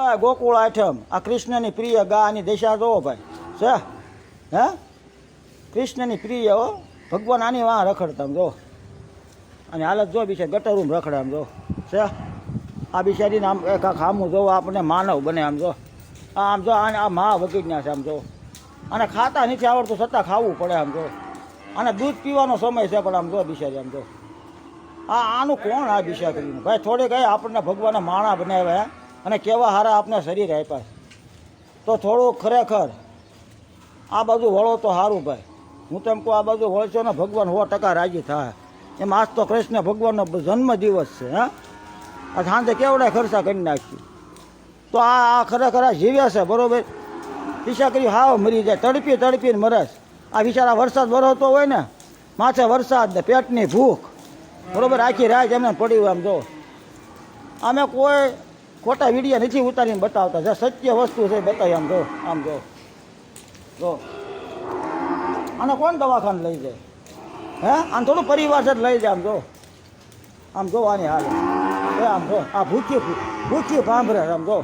ભાઈ ગોકુળ આઠમ આ કૃષ્ણની પ્રિય ગાની દશા જોવો ભાઈ છે હે કૃષ્ણની પ્રિય હો ભગવાન આની વાં રખડતા જો અને હાલત જો બિચાર ગટરું રખડે આમ જો છે આ બિચારીને આમ એક ખામું જોવો આપણને માનવ બને આમ જો આમ જો આ મા વગીરના છે આમ જો અને ખાતા નથી આવડતું છતાં ખાવું પડે આમ જો અને દૂધ પીવાનો સમય છે પણ આમ જો બિચારી આમ જો આનું કોણ આ દિશા કરીને ભાઈ થોડીક આપણને ભગવાને માણા બનાવ્યા અને કેવા હારા આપણે શરીર આપ્યા તો થોડું ખરેખર આ બાજુ વળો તો સારું ભાઈ હું તો એમ કહું આ બાજુ વળશો ને ભગવાન 100% રાજી થાય એમ આજ તો કૃષ્ણ ભગવાનનો જન્મ દિવસ છે હા આ સાંજે કેવડા ખર્ચા કરી નાખ્યું તો આ ખરેખર આ જીવે છે બરાબર દિશા કરી હાવ મરી જાય તડપીને મરસ આ બિચારા વરસાદ વરસતો હોય ને માથે વરસાદ ને પેટની ભૂખ બરોબર આખી રાત એમને પડી હોય આમ જો અમે કોઈ ખોટા વિડીયો નથી ઉતારીને બતાવતા જે સત્ય વસ્તુ છે બતાવી આમ જો આને કોણ દવાખાને લઈ જાય હે આને થોડું પરિવાર છે લઈ જાય આમ જો આની હાલ એ આમ જો આ ભૂખી ભાંભરે આમ જો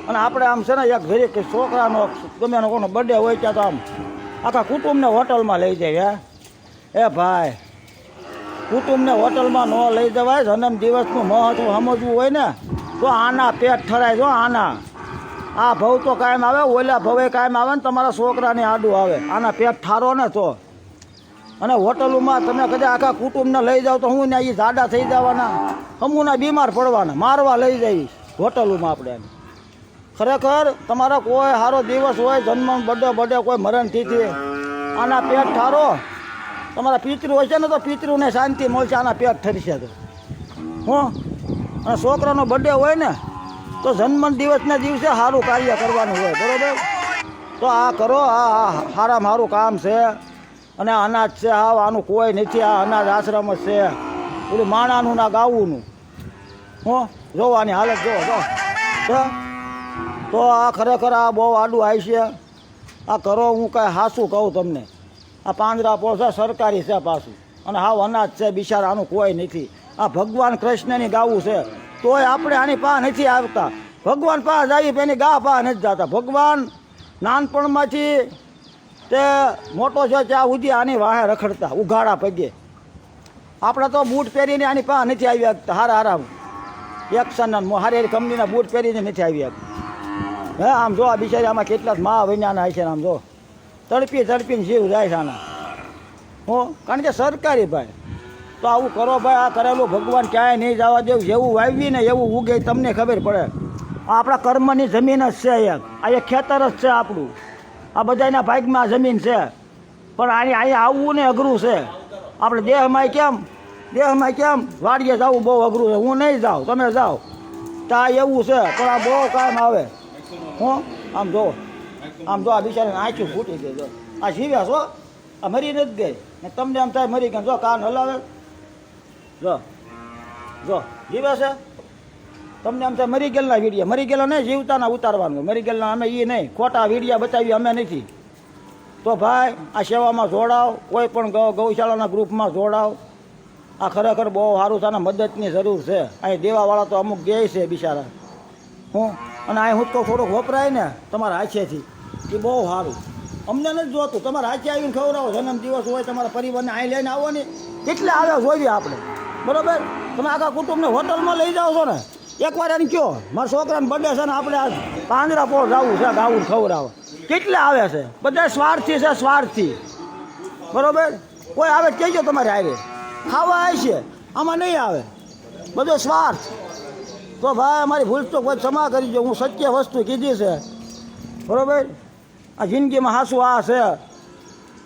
અને આપણે આમ છે ને એક ઘરે કે છોકરાનો ગમે એનો કોનો બર્થડે હોય ત્યાં તો આમ આખા કુટુંબને હોટલમાં લઈ જાય હે એ ભાઈ કુટુંબને હોટલમાં ન લઈ જવાય જન્મ દિવસનું મહત્વ સમજવું હોય ને તો આના પેટ ઠરાય જો આના આ ભવ તો કાયમ આવે ઓલા ભવે કાયમ આવે ને તમારા છોકરાને આડું આવે આના પેટ ઠારો ને તો અને હોટલોમાં તમે કદાચ આખા કુટુંબને લઈ જાઓ તો હું ને એ જાડા થઈ જવાના હમુના બીમાર પડવાના મારવા લઈ જઈશ હોટલોમાં આપણે ખરેખર તમારા કોઈ સારો દિવસ હોય જન્મ બર્થડે કોઈ મરણ તિથિ આના પેટ ઠારો તમારા પિતૃ હોય છે ને તો પિતૃને શાંતિ મળશે આના પેટ ઠરશે તો હું અને છોકરાનો બર્થડે હોય ને તો જન્મ દિવસના દિવસે સારું કાર્ય કરવાનું હોય બરાબર તો આ કરો આ સારામાં સારું કામ છે અને અનાજ છે આનું કોઈ નથી આ અનાજ આશ્રમ જ છે પેલું માણાનું ના ગાવુંનું હું જોવાની હાલત જો તો આ ખરેખર આ બહુ આડું આવી છે આ કરો હું કાંઈ હાસું કહું તમને આ પાંજરાપોળ છે સરકારી છે પાછું અને હાવ અનાજ છે બિચારા આનું કોઈ નથી આ ભગવાન કૃષ્ણની ગાવું છે તોય આપણે આની પા નથી આવતા ભગવાન પાસે જઈએ એની ગા પા નથી જતા ભગવાન નાનપણમાંથી તે મોટો છે ત્યાં સુધી આની વાહે રખડતા ઉઘાડા પગે આપણે તો બૂટ પહેરીને આની પા નથી આવી શકતા હારા એક્શનના હારી કંપનીના બૂટ પહેરીને નથી આવી શકતા હે આમ જો આ બિચારી આમાં કેટલા મા વૈનાના છે આમ જો તડપીને જીવ જાય છે આના હું કારણ કે સરકારી ભાઈ તો આવું કરો ભાઈ આ કરેલું ભગવાન ક્યાંય નહીં જવા દેવું જેવું વાવી ને એવું ઉગે તમને ખબર પડે આ આપણા કર્મની જમીન જ છે આ એક ખેતર જ છે આપણું આ બધાના ભાગમાં જમીન છે પણ અહીંયા આવવું ને અઘરું છે આપણે દેહમાં કેમ વાડીએ જવું બહુ અઘરું છે હું નહીં જાઉં તમે જાઓ તો આ એવું છે પણ આ બહુ કામ આવે હું આમ જો આ બિચારાને આંખી ફૂટી ગઈ જો આ જીવ્યા છો આ મરી નથી ગઈ ને તમને આમ થાય મરી ગયા જો કાન હલાવે જો જીવે છે તમને આમ થાય મરી ગયેલા વિડીયા મરી ગયેલા નહીં જીવતાના ઉતારવાનું મરી ગયેલા અમે એ નહીં ખોટા વિડીયા બતાવી અમે નથી તો ભાઈ આ સેવામાં જોડાવ કોઈ પણ ગૌશાળાના ગ્રુપમાં જોડાવ આ ખરેખર બહુ સારું છે મદદની જરૂર છે અહીં દેવાવાળા તો અમુક દે છે બિચારા હું અને અહીં હું તો થોડુંક વપરાય ને તમારા હાથેથી એ બહુ સારું અમને નથી જોતું તમારા હાથે આવીને ખવડાવો જન્મ દિવસ હોય તમારા પરિવારને અહીં લઈને આવો ને એટલે આવ્યા જોઈએ આપણે બરાબર તમે આખા કુટુંબને હોટલમાં લઈ જાઓ છો ને એકવાર એને કહો મારા છોકરાને બર્થડે છે ને આપણે આ પાંજરાપોળ જવું છે ગાવું ખવડાવો કેટલા આવે છે બધા સ્વાર્થી છે સ્વાર્થી બરાબર કોઈ આવે કહેજો તમારે આવે ખાવા આવે છે આમાં નહીં આવે બધો સ્વાર્થ તો ભાઈ અમારી ભૂલ તો કોઈ ક્ષમા કરી દો હું સત્ય વસ્તુ કીધી છે બરાબર આ જિંદગીમાં હાસું આ છે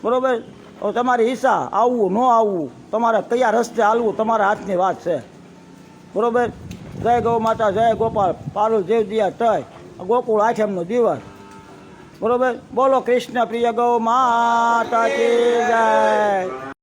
બરાબર હવે તમારી ઈચ્છા આવવું ન આવવું તમારે કયા રસ્તે હાલવું તમારા હાથની વાત છે બરાબર જય ગૌ માતા જય ગોપાલ પારુલ જેવ દિયા તય ગોકુળ આઠમનો દિવસ બરાબર બોલો કૃષ્ણ પ્રિય ગૌ માતા કી જય